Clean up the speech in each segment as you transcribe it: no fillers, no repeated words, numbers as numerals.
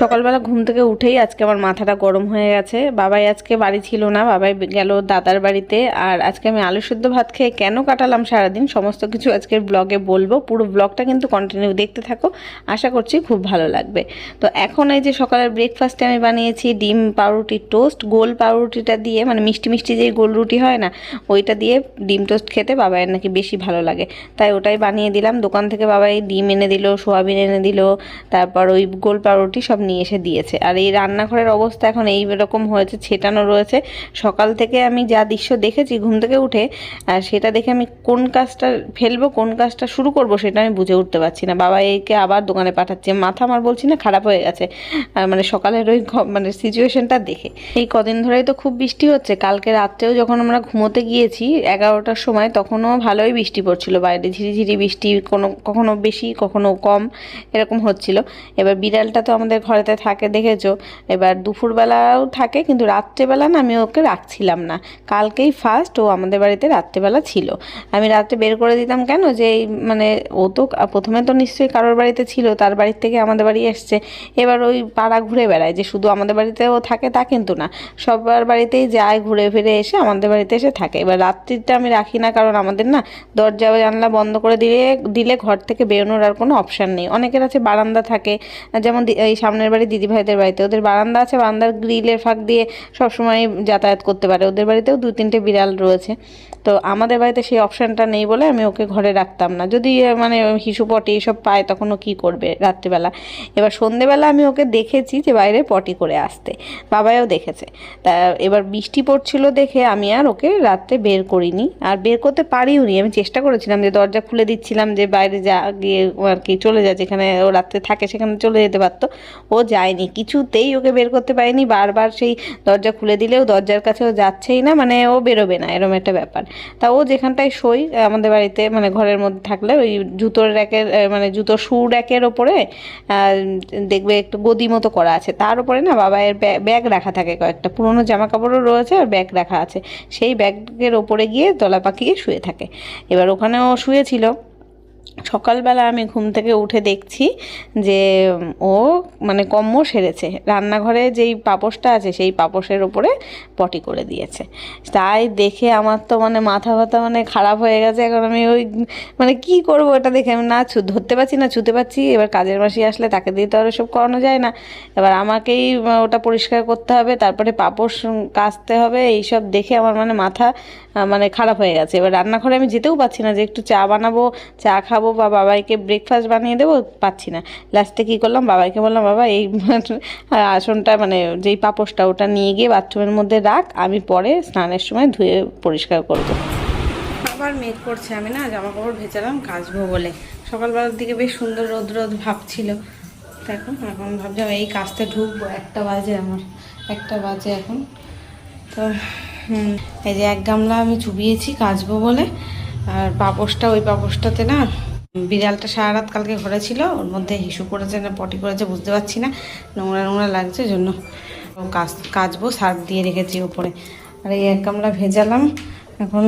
সকালবেলা ঘুম থেকে উঠেই আজকে আমার মাথাটা গরম হয়ে গেছে। বাবাই আজকে বাড়ি ছিল না, বাবাই গেল দাদার বাড়িতে। আর আজকে আমি আলু সেদ্ধ ভাত খেয়ে কেন কাটালাম সারাদিন সমস্ত কিছু আজকের ব্লগে বলবো। পুরো ব্লগটা কিন্তু কন্টিনিউ দেখতে থাকো, আশা করছি খুব ভালো লাগবে। তো এখন এই যে সকালের ব্রেকফাস্টে আমি বানিয়েছি ডিম পাউরুটি টোস্ট। গোল পাউরুটিটা দিয়ে, মানে মিষ্টি মিষ্টি যে গোল রুটি হয় না, ওইটা দিয়ে ডিম টোস্ট খেতে বাবাইয়ের নাকি বেশি ভালো লাগে, তাই ওটাই বানিয়ে দিলাম। দোকান থেকে বাবাই ডিম এনে দিল, সোয়াবিন এনে দিল, তারপর ওই গোল পাউরুটি সব নিয়ে এসে দিয়েছে। আর এই রান্নাঘরের অবস্থা এখন এই রকম হয়েছে, ছেটানো রয়েছে। সকাল থেকে আমি যা দৃশ্য দেখেছি ঘুম থেকে উঠে, আর সেটা দেখে আমি কোন কাজটা ফেলবো কোন কাজটা শুরু করব সেটা আমি বুঝে উঠতে পারছি না। বাবা এইকে আবার দোকানে পাঠাচ্ছে, মাথা আমার বলছি না খারাপ হয়ে গেছে। মানে সকালের ওই মানে সিচুয়েশনটা দেখে। এই কদিন ধরেই তো খুব বৃষ্টি হচ্ছে। কালকে রাত্রেও যখন আমরা ঘুমোতে গিয়েছি 11টার সময়, তখনও ভালোই বৃষ্টি পড়ছিল বাইরে, ঝিরিঝিরি বৃষ্টি, কখনো বেশি কখনো কম এরকম হচ্ছিল। এবার বিড়ালটা তো আমাদের ঘরেতে থাকে দেখেছো, এবার দুপুরবেলাও থাকে, কিন্তু রাত্রেবেলা না আমি ওকে রাখছিলাম না। কালকেই ফার্স্ট ও আমাদের বাড়িতে রাত্রেবেলা ছিল। আমি রাত্রে বের করে দিতাম কেন, যে মানে ও তো প্রথমে তো নিশ্চয়ই কারোর বাড়িতে ছিল, তার বাড়ির থেকে আমাদের বাড়ি এসছে। এবার ওই পাড়া ঘুরে বেড়ায়, যে শুধু আমাদের বাড়িতেও থাকে তা কিন্তু না, সবার বাড়িতেই যায়, ঘুরে ফিরে এসে আমাদের বাড়িতে এসে থাকে। এবার রাত্রিটা আমি রাখি না, কারণ আমাদের না দরজা জানলা বন্ধ করে দিলে ঘর থেকে বেরোনোর আর কোনো অপশান নেই। অনেকের আছে বারান্দা থাকে, যেমন এই সামনের বাড়ি দিদিভাইদের বাড়িতে ওদের বারান্দা আছে, বারান্দার গ্রিলের ফাঁক দিয়ে সবসময় যাতায়াত করতে পারে। ওদের বাড়িতেও 2-3টে বিড়াল রয়েছে। তো আমাদের বাড়িতে সেই অপশানটা নেই বলে আমি ওকে ঘরে রাখতাম না। যদি মানে হিসু পটি এসব পায় তখন ও কী করবে রাত্রিবেলা। এবার সন্ধেবেলা আমি ওকে দেখেছি যে বাইরে পটি করে আসতে, বাবাও দেখেছে। তা এবার বৃষ্টি পড়ছিল দেখে আমি আর ওকে রাত্রে বের করিনি, আর বের করতে পারিও নি। আমি চেষ্টা করেছিলাম, যে দরজা খুলে দিচ্ছিলাম যে বাইরে যা, গিয়ে আর কি চলে যায়, যেখানে ও রাত্রে থাকে সেখানে চলে যেতে পারতো। ও যায়নি, কিছুতেই ওকে বের করতে পারিনি। বারবার সেই দরজা খুলে দিলেও দরজার কাছে ও যাচ্ছেই না, মানে ও বেরোবে না, এরকম একটা ব্যাপার। তা ও যেখানটায় শোয় আমাদের বাড়িতে, মানে ঘরের মধ্যে থাকলে ওই জুতোর র্যাকের, মানে জুতোর শু র্যাকের ওপরে দেখবে একটু গদি মতো করা আছে, তার উপরে না বাবায়ের ব্যাগ রাখা থাকে, কয়েকটা পুরোনো জামা কাপড়ও রয়েছে আর ব্যাগ রাখা আছে। সেই ব্যাগের ওপরে গিয়ে তলা পাকিয়ে শুয়ে থাকে। এবার ওখানেও শুয়েছিল। সকালবেলা আমি ঘুম থেকে উঠে দেখছি যে ও মানে কম্ম সেরেছে, রান্নাঘরে যেই পাপোশটা আছে সেই পাপোশের ওপরে পটি করে দিয়েছে। তাই দেখে আমার তো মানে মাথা ব্যথা মানে খারাপ হয়ে গেছে। এখন আমি ওই মানে কি করব এটা দেখে, আমি না ধরতে পারছি না ছুতে পারছি। এবার কাজের মাসি আসলে তাকে দিয়ে তো আর সব করানো যায় না, এবার আমাকেই ওটা পরিষ্কার করতে হবে, তারপরে পাপোশ কাচতে হবে। এইসব দেখে আমার মানে মাথা মানে খারাপ হয়ে গেছে। এবার রান্নাঘরে আমি যেতেও পারছি না, যে একটু চা বানাবো, চা খাবো বা বাবাইকে ব্রেকফাস্ট বানিয়ে দেবো, পাচ্ছি না। লাস্টে কী করলাম, বাবাইকে বললাম বাবা এই আসনটা মানে যেই পাপোশটা ওটা নিয়ে গিয়ে বাথরুমের মধ্যে রাখ, আমি পরে স্নানের সময় ধুয়ে পরিষ্কার করবো। আবার মেঘ করছে, আমি না জামা কাপড় ভেজালাম কাচবো বলে। সকালবেলার দিকে বেশ সুন্দর রোদ রোদ ভাব ছিল, এখন ভাবছিলাম এই কাজটা ঢুকবো। 1টা বাজে, আমার 1টা বাজে এখন। তো এই যে 1 গামলা আমি চুবিয়েছি কাচবো বলে। আর পাপোশটা, ওই পাপোশটাতে না বিড়ালটা সারা রাত কালকে ঘরে ছিল, ওর মধ্যে হিসু করেছে না পটি করেছে বুঝতে পারছি না, নোংরা নোংরা লাগছে, জন্য কাচবো, সার্ফ দিয়ে রেখেছি উপরে। আর এই 1 গামলা ভেজালাম, এখন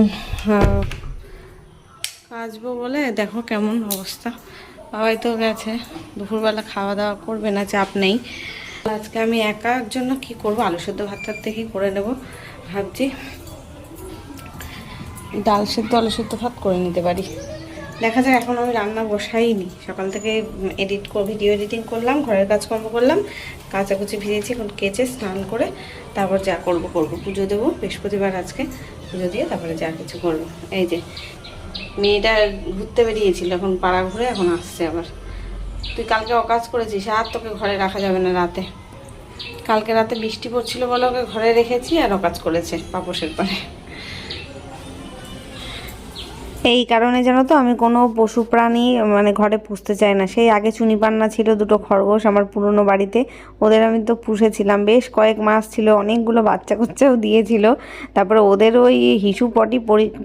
কাচবো বলে। দেখো কেমন অবস্থা। বাবাই তো গেছে, দুপুরবেলা খাওয়া দাওয়া করবে না, চাপ নেই। আজকে আমি একার জন্য কি করব, আলু সেদ্ধ ভাতটার থেকেই করে নেব ভাবছি। ডাল সেদ্ধ আলু সেদ্ধ ভাত করে নিতে পারি, দেখা যাক। এখন আমি রান্না বসাইনি, সকাল থেকে ভিডিও এডিটিং করলাম, ঘরের কাজকর্ম করলাম, কাচাকুচি ভিজেছি, এখন কেচে স্নান করে তারপর যা করবো পুজো দেবো বৃহস্পতিবার আজকে, পুজো দিয়ে তারপরে যা কিছু করবো। এই যে মেয়েটা ঘুরতে বেরিয়েছিল, এখন পাড়া ঘুরে এখন আসছে আবার। তুই কালকে অকাজ করেছিস, আর তোকে ঘরে রাখা যাবে না রাতে। কালকে রাতে বৃষ্টি পড়ছিল বলে ওকে ঘরে রেখেছি, আর অকাজ করেছে পাপোশের পরে। এই কারণে জানো তো আমি কোনো পশু প্রাণী মানে ঘরে পুষতে চাই না। সেই আগে চুনিপান্না ছিল 2টো খরগোশ আমার পুরনো বাড়িতে, ওদের আমি তো পুষেছিলাম, বেশ কয়েক মাস ছিল, অনেকগুলো বাচ্চা কাচ্চাও দিয়েছিল। তারপরে ওদের ওই হিসু পটি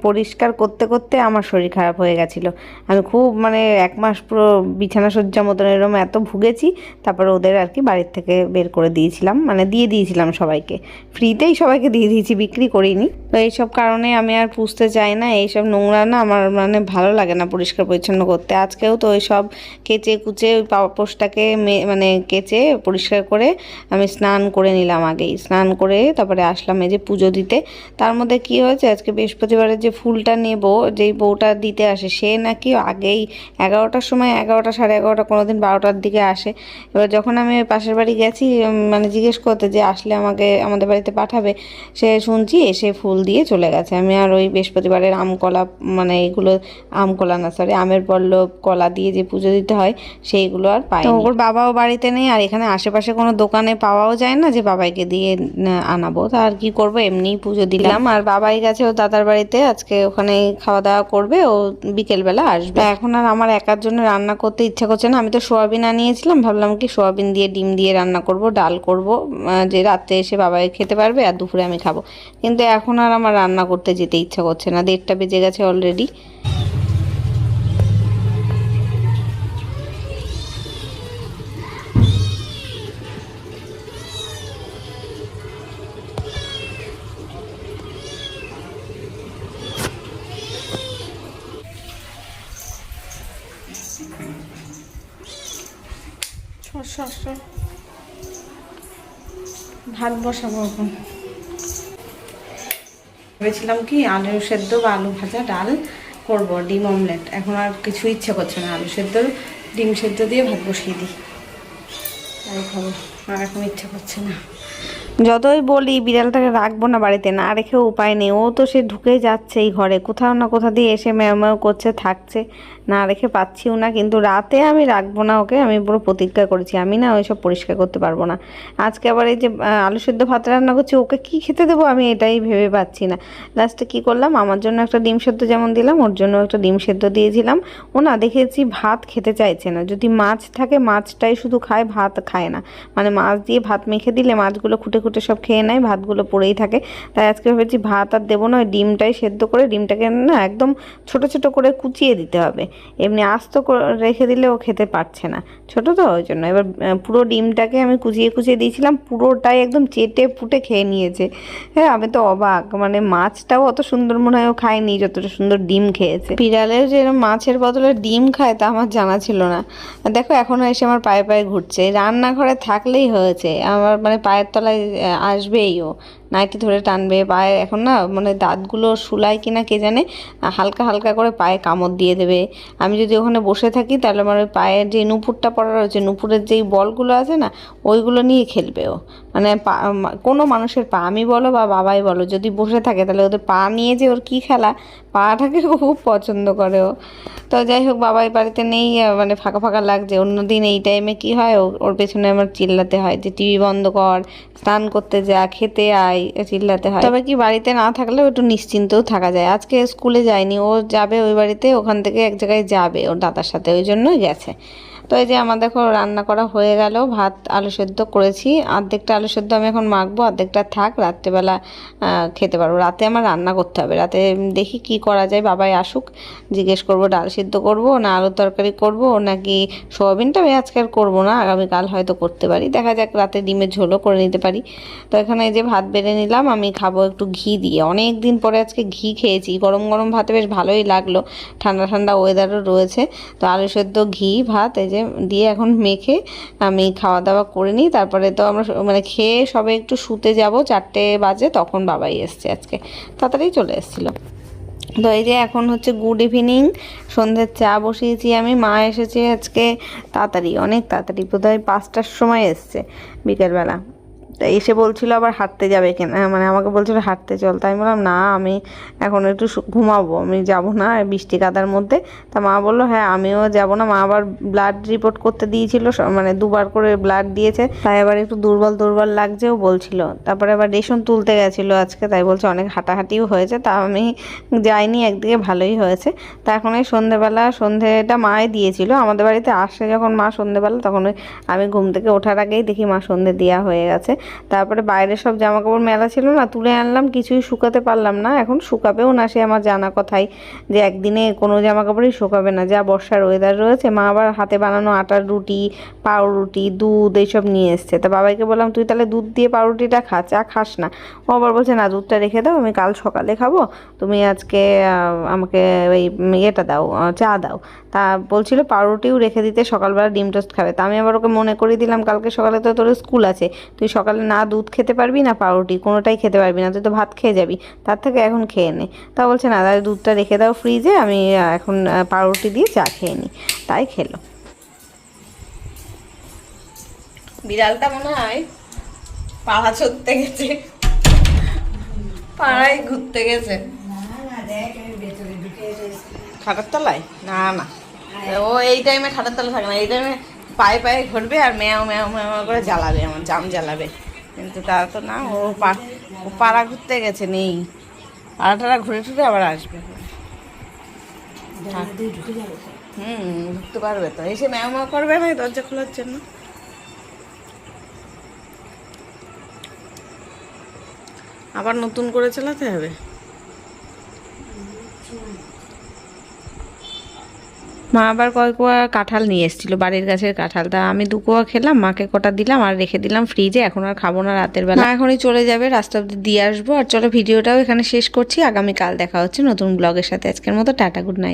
পরিষ্কার করতে করতে আমার শরীর খারাপ হয়ে গেছিলো। আমি খুব মানে 1 মাস পুরো বিছানা সজ্জা মতন এরকম এত ভুগেছি। তারপরে ওদের আর কি বাড়ির থেকে বের করে দিয়েছিলাম, মানে দিয়ে দিয়েছিলাম সবাইকে, ফ্রিতেই সবাইকে দিয়ে দিয়েছি, বিক্রি করিনি। তো এইসব কারণে আমি আর পুষতে চাই না। এইসব নোংরা না আমার মানে ভালো লাগে না পরিষ্কার পরিচ্ছন্ন করতে। আজকেও তো ওই সব কেচে কুচে ওই পাপোশটাকে মানে কেচে পরিষ্কার করে আমি স্নান করে নিলাম। আগেই স্নান করে তারপরে আসলাম এই যে পুজো দিতে। তার মধ্যে কি হয়েছে, আজকে বৃহস্পতিবারের যে ফুলটা নেব, যেই বউটা দিতে আসে সে নাকি আগেই 11টার সময়, 11টা সাড়ে 11টা, কোনোদিন 12টার দিকে আসে। এবার যখন আমি ওই পাশের বাড়ি গেছি মানে জিজ্ঞেস করতে যে আসলে আমাকে আমাদের বাড়িতে পাঠাবে, সে শুনছি এসে ফুল দিয়ে চলে গেছে। আমি আর ওই বৃহস্পতিবারের আম কলা, মানে এইগুলো আম কলা না সরি আমের পল্লব কলা দিয়ে যে পুজো দিতে হয় সেইগুলো আর পাই। তো ওর বাবাও বাড়িতে নেই, আর এখানে আশেপাশে কোনো দোকানে পাওয়াও যায় না যে বাবাইকে দিয়ে আনাবো। তা আর কি করবো, এমনিই পুজো দিলাম। আর বাবাই গেছে ও দাদার বাড়িতে, আজকে ওখানে খাওয়া দাওয়া করবে, ও বিকেলবেলা আসবে। এখন আর আমার একার জন্য রান্না করতে ইচ্ছা করছে না। আমি তো সোয়াবিন আনিয়েছিলাম, ভাবলাম কি সোয়াবিন দিয়ে ডিম দিয়ে রান্না করব, ডাল করব, যে রাত্রে এসে বাবাই খেতে পারবে আর দুপুরে আমি খাবো। কিন্তু এখন আর আমার রান্না করতে যেতে ইচ্ছা করছে না, 1:30 বেজে গেছে অলরেডি। ভাত বসাবো এখন। ভেবেছিলাম কি আলু সেদ্ধ বা আলু ভাজা, ডাল করব, ডিম অমলেট। এখন আর কিছু ইচ্ছা করছে না, আলু সেদ্ধ ডিম সেদ্ধ দিয়ে ভাত বসিয়ে দিই, তাই খাবো। আর এখন ইচ্ছা করছে না। যতই বলি বিড়ালটাকে রাখবো না বাড়িতে, না রেখেও উপায় নেই। ও তো সে ঢুকেই যাচ্ছে এই ঘরে, কোথাও না কোথা দিয়ে এসে ম্যাও ম্যাও করছে, থাকছে, না রেখে পাচ্ছিও না। কিন্তু রাতে আমি রাখবো না ওকে, আমি পুরো প্রতিজ্ঞা করেছি আমি না ওইসব পরিষ্কার করতে পারবো না। আজকে আবার এই যে আলু সেদ্ধ ভাত রান্না করছি, ওকে কি খেতে দেবো আমি এটাই ভেবে পাচ্ছি না। লাস্টে কি করলাম, আমার জন্য একটা ডিম সেদ্ধ যেমন দিলাম, ওর জন্য একটা ডিম সেদ্ধ দিয়েছিলাম। ও না দেখেছি ভাত খেতে চাইছে না, যদি মাছ থাকে মাছটাই শুধু খায়, ভাত খায় না। মানে মাছ দিয়ে ভাত মেখে দিলে মাছগুলো খুঁটে খুঁটে সব খেয়ে নেয়, ভাতগুলো পড়েই থাকে। তাই আজকে ভেবেছি ভাত আর দেবো না, ওই ডিমটাই সেদ্ধ করে, ডিমটাকে না একদম ছোট ছোট করে কুচিয়ে দিতে হবে। এমনি আস্ত রেখে দিলে ও খেতে পারছে না, ছোট তো ওই জন্য। এবার পুরো ডিমটাকে আমি কুচিয়ে কুচিয়ে দিয়েছিলাম, পুরোটাই একদম চেটে পুটে খেয়ে নিয়েছে। হ্যাঁ আমি তো অবাক, মানে মাছটাও অত সুন্দর মনে হয় ও খায়নি যতটা সুন্দর ডিম খেয়েছে। বিড়ালের যে মাছের বদলে ডিম খায় তা আমার জানা ছিল না। দেখো এখনো এসে আমার পায়ে পায়ে ঘুরছে, রান্নাঘরে থাকলেই হয়েছে আমার, মানে পায়ের তলায় আসবেই ও, নাইটি ধরে টানবে পায়ে। এখন না মানে দাঁতগুলো শুলায় কিনা কে জানে, হালকা হালকা করে পায়ে কামড় দিয়ে দেবে। আমি যদি ওখানে বসে থাকি তাহলে আমার ওই পায়ের যে নুপুরটা পড়া রয়েছে, নুপুরের যেই বলগুলো আছে না, ওইগুলো নিয়ে খেলবে ও। মানে কোনো মানুষের পা, আমি বলো বা বাবাই বলো, যদি বসে থাকে তাহলে ওদের পা নিয়ে যে ওর কী খেলা, পাটাকে খুব পছন্দ করে ও। তো যাই হোক, বাবাই বাড়িতে নেই, মানে ফাঁকা ফাঁকা লাগছে। অন্যদিন এই টাইমে কি হয়, ওর পেছনে আমার চিল্লাতে হয় যে টিভি বন্ধ কর, স্নান করতে যা, খেতে আয়, চিল্লাতে হয়। তবে কি বাড়িতে না থাকলেও একটু নিশ্চিন্তও থাকা যায়। আজকে স্কুলে যায়নি, ও যাবে ওই বাড়িতে, ওখান থেকে এক জায়গায় যাবে ওর দাদার সাথে, ওই জন্যই গেছে। তো এই যে আমার দেখো রান্না করা হয়ে গেল, ভাত আলু সেদ্ধ করেছি, অর্ধেকটা আলু সেদ্ধ আমি এখন মাখবো, অর্ধেকটা থাক, রাত্রেবেলা খেতে পারবো। রাতে আমার রান্না করতে হবে, রাতে দেখি কি করা যায়, বাবাই আসুক জিজ্ঞেস করবো ডাল সিদ্ধ করব না আলুর তরকারি করব নাকি সোয়াবিনটা আমি আজকে আর করবো না, আগামীকাল হয়তো করতে পারি, দেখা যাক, রাতে ডিমের ঝোলও করে নিতে পারি। তো এখানে এই যে ভাত বেড়ে নিলাম, আমি খাবো একটু ঘি দিয়ে, অনেক দিন পরে আজকে ঘি খেয়েছি, গরম গরম ভাতে বেশ ভালোই লাগলো, ঠান্ডা ঠান্ডা ওয়েদারও রয়েছে। তো আলু সেদ্ধ ঘি ভাত এই যে দিয়ে এখন মেখে আমি খাওয়া দাওয়া করে নিই। তারপরে তো আমরা মানে খেয়ে সবে একটু শুতে যাব, 4টে বাজে, তখন বাবাই এসছে, আজকে তাড়াতাড়ি চলে এসেছিলো। তো এই যে এখন হচ্ছে গুড ইভিনিং, সন্ধ্যের চা বসিয়েছি আমি। মা এসেছে আজকে তাড়াতাড়ি, অনেক তাড়াতাড়ি, বোধহয় 5টার সময় এসছে বিকেলবেলা। তো এসে বলছিল আবার হাঁটতে যাবে কিনা, মানে আমাকে বলছিল হাঁটতে চল, তাই বললাম না আমি এখন একটু ঘুমাবো, আমি যাব না বৃষ্টি কাদার মধ্যে। তা মা বললো হ্যাঁ আমিও যাব না। মা আবার ব্লাড রিপোর্ট করতে দিয়েছিল, মানে 2বার করে ব্লাড দিয়েছে, তাই আবার একটু দুর্বল দুর্বল লাগছেও বলছিল। তারপরে আবার রেশন তুলতে গেছিলো আজকে, তাই বলছে অনেক হাঁটাহাঁটিও হয়েছে, তা আমি যাইনি, একদিকে ভালোই হয়েছে। তা এখন এই সন্ধেবেলা, সন্ধেটা মাই দিয়েছিল আমাদের বাড়িতে আসে যখন মা সন্ধেবেলা, তখন ওই আমি ঘুম থেকে ওঠার আগেই দেখি মা সন্ধে দেওয়া হয়ে গেছে। তারপরে বাইরে সব জামা কাপড় মেলা ছিল না, তুলে আনলাম, কিছুই শুকাতে পারলাম না। এখন শুকাবেও না, সে আমার জানা কথাই যে একদিনে কোনো জামা কাপড়ই শুকাবে না, যা বর্ষার ওয়েদার রয়েছে। মা আবার হাতে বানানো আটার রুটি, পাউরুটি, দুধ এইসব নিয়ে এসছে। তা বাবাইকে বললাম তুই তাহলে দুধ দিয়ে পাউরুটিটা খা, চা খাস না। ও আবার বলছে না, দুধটা রেখে দাও, আমি কাল সকালে খাবো, তুমি আজকে আমাকে ওই ইয়েটা দাও, চা দাও। তা বলছিল পাউরুটিও রেখে দিতে, সকালবেলা ডিম টোস্ট খাবে। তা আমি আবার ওকে মনে করিয়ে দিলাম কালকে সকালে তো তোর স্কুল আছে, তুই সকালে না দুধ খেতে পারবি না পাউরুটি, কোনোটাই খেতে পারবি না, তুই তো ভাত খেয়ে যাবি, তার থেকে এখন খেয়ে নে। তা বলছে না, তাহলে দুধটা রেখে দাও ফ্রিজে, আমি এখন পাউরুটি দিয়ে চা খেয়ে নিই। তাই খেলো। বিড়ালটা মনে হয় পাড়া চড়তে গেছে, পাড়ায় ঘুরতে গেছে। খাটার তলায়? না না, ও এই টাইমে খাটার তলা থাকে না, এই টাইমে পায়ে পায়ে ঘুরবে আর ম্যাও ম্যাও ম্যাও করে জ্বালাবে, আমার জাম জ্বালাবে। কিন্তু তারা তো না, ও পাড়া ঘুরতে গেছে, নেই। পাড়াটারা ঘুরে টুরে আবার আসবে। ঢুকতে পারবে তো, এসে ম্যাও ম্যাও করবে না দরজা খোলার জন্য। আবার নতুন করে চালাতে হবে। মা আবার কয় কোয়া কাঁঠাল নিয়ে এসেছিলো, বাড়ির গাছের কাঁঠাল। তা আমি 2 কোয়া খেলাম, মাকে কটা দিলাম আর রেখে দিলাম ফ্রিজে। এখন আর খাবো না রাতের বেলা, এখনই চলে যাবে, রাস্তা অব্দি দিয়ে আসবো। আর চলো ভিডিওটাও এখানে শেষ করছি, আগামীকাল দেখা হচ্ছে নতুন ব্লগের সাথে। আজকের মতো টাটা, গুড নাইট।